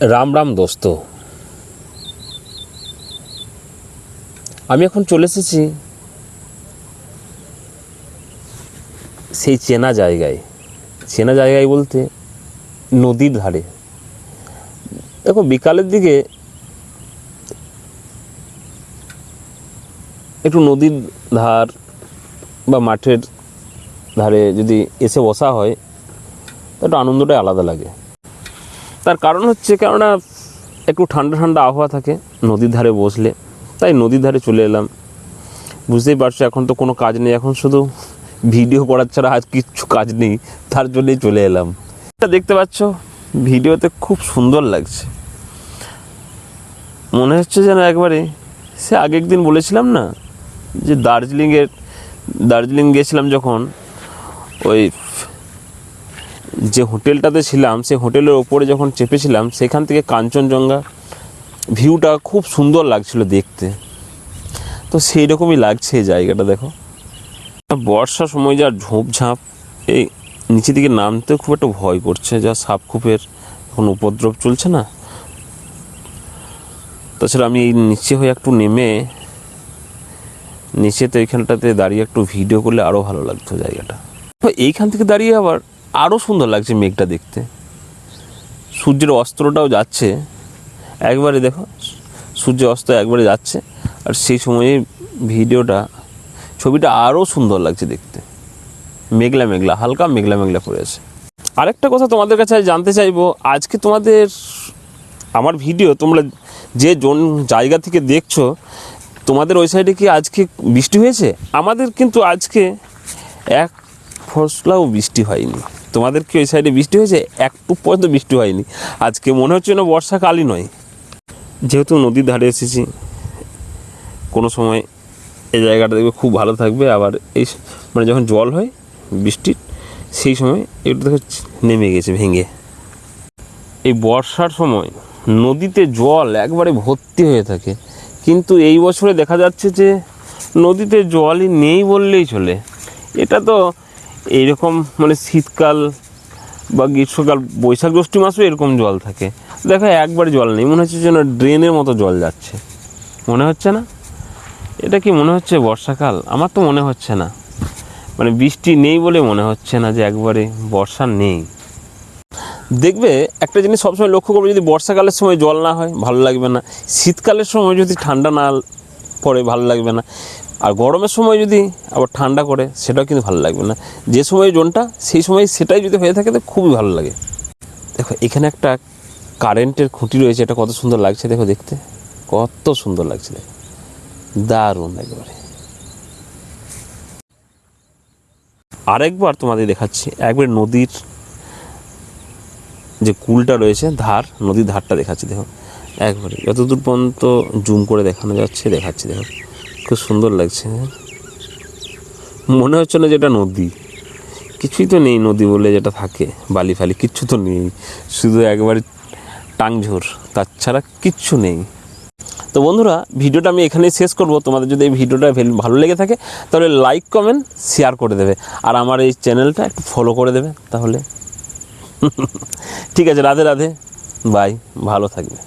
রাম রাম দোস্ত, আমি এখন চলে এসেছি সেই চেনা জায়গায় বলতে নদীর ধারে। দেখো, বিকালের দিকে একটু নদীর ধার বা মাঠের ধারে যদি এসে বসা হয় একটু আনন্দটাই আলাদা লাগে। তার কারণ হচ্ছে, কেননা একটু ঠান্ডা ঠান্ডা আবহাওয়া থাকে নদীর ধারে বসলে, তাই নদীর ধারে চলে এলাম। বুঝতেই পারছো, এখন তো কোনো কাজ নেই, এখন শুধু ভিডিও করার ছাড়া আজ কিচ্ছু কাজ নেই, তার জন্যই চলে এলাম। এটা দেখতে পাচ্ছ, ভিডিওতে খুব সুন্দর লাগছে, মনে হচ্ছে যেন একবারে সে আগের দিন বলেছিলাম না যে দার্জিলিং গিয়েছিলাম যখন, ওই যে হোটেলটাতে ছিলাম সেই হোটেলের ওপরে যখন চেপেছিলাম, সেখান থেকে কাঞ্চনজঙ্ঘা ভিউটা খুব সুন্দর লাগছিল দেখতে। তো সেই রকমই লাগছে এই জায়গাটা। দেখো, বর্ষার সময় যা ঝোপঝাপ, এই নিচে দিকে নামতে খুব একটা ভয় করছে, যা সাপখোপের এখন উপদ্রব চলছে না। তাছাড়া আমি এই নিচে হয়ে একটু নেমে নিচেতে এইখানটাতে দাঁড়িয়ে একটু ভিডিও করলে আরও ভালো লাগতো জায়গাটা। এইখান থেকে দাঁড়িয়ে আবার আরও সুন্দর লাগছে মেঘটা দেখতে, সূর্যের অস্ত্রটাও যাচ্ছে একবারে। দেখো, সূর্য অস্ত একবারে যাচ্ছে, আর সেই সময়ে ছবিটা আরও সুন্দর লাগছে দেখতে। মেঘলা মেঘলা, হালকা মেঘলা মেঘলা করে আছে। আরেকটা কথা তোমাদের কাছে জানতে চাইবো, আজকে আমার ভিডিও তোমরা যে জায়গা থেকে দেখছো, তোমাদের ওই সাইডে কি আজকে বৃষ্টি হয়েছে? আমাদের কিন্তু আজকে এক ফসলাও বৃষ্টি হয়নি। তোমাদের কি ওই সাইডে বৃষ্টি হয়েছে? একটু পর্যন্ত বৃষ্টি হয়নি আজকে। মনে হচ্ছে না বর্ষাকালই নয়। যেহেতু নদীর ধারে এসেছি, কোনো সময় এই জায়গাটা দেখবে খুব ভালো থাকবে। আবার এই যখন জল হয় বৃষ্টির, সেই সময় একটু দেখো নেমে গেছে ভেঙে। এই বর্ষার সময় নদীতে জল একবারে ভর্তি হয়ে থাকে, কিন্তু এই বছরে দেখা যাচ্ছে যে নদীতে জলই নেই বললেই চলে। এটা তো এইরকম শীতকাল বা গ্রীষ্মকাল, বৈশাখ জ্যৈষ্ঠ মাসও এরকম জল থাকে। দেখো, একবার জল নেই, মনে হচ্ছে যেন ড্রেনের মতো জল যাচ্ছে। মনে হচ্ছে না? এটা কি মনে হচ্ছে বর্ষাকাল? আমার তো মনে হচ্ছে না, বৃষ্টি নেই বলে মনে হচ্ছে না যে একবারে বর্ষা নেই। দেখবে একটা জিনিস সবসময় লক্ষ্য করবে, যদি বর্ষাকালের সময় জল না হয় ভালো লাগবে না, শীতকালের সময় যদি ঠান্ডা না পড়ে ভালো লাগবে না, আর গরমের সময় যদি আবার ঠান্ডা করে সেটাও কিন্তু ভালো লাগবে না। যে সময় জোনটা, সেই সময় সেটাই যদি হয়ে থাকে তো খুবই ভালো লাগে। দেখো, এখানে একটা কারেন্টের খুঁটি রয়েছে, এটা কত সুন্দর লাগছে দেখো, দেখতে কত সুন্দর লাগছে, দেখো দারুণ একেবারে। আরেকবার তোমাদের দেখাচ্ছি, একবার নদীর যে কুলটা রয়েছে, নদীর ধারটা দেখাচ্ছি। দেখো একবারে যতদূর পর্যন্ত জুম করে দেখানো যাচ্ছে দেখাচ্ছি। দেখো খুব সুন্দর লাগছে, মনে হচ্ছে না যেটা নদী। কিছুই তো নেই নদী বলে যেটা থাকে, বালি ফালি কিচ্ছু তো নেই, শুধু একবারে টাংঝোর, তাছাড়া কিচ্ছু নেই। তো বন্ধুরা, ভিডিওটা আমি এখানেই শেষ করব। তোমাদের যদি এই ভিডিওটা ভালো লেগে থাকে তাহলে লাইক কমেন্ট শেয়ার করে দেবে, আর আমার এই চ্যানেলটা একটু ফলো করে দেবে তাহলে। ঠিক আছে, রাধে রাধে, বাই, ভালো থাকবে।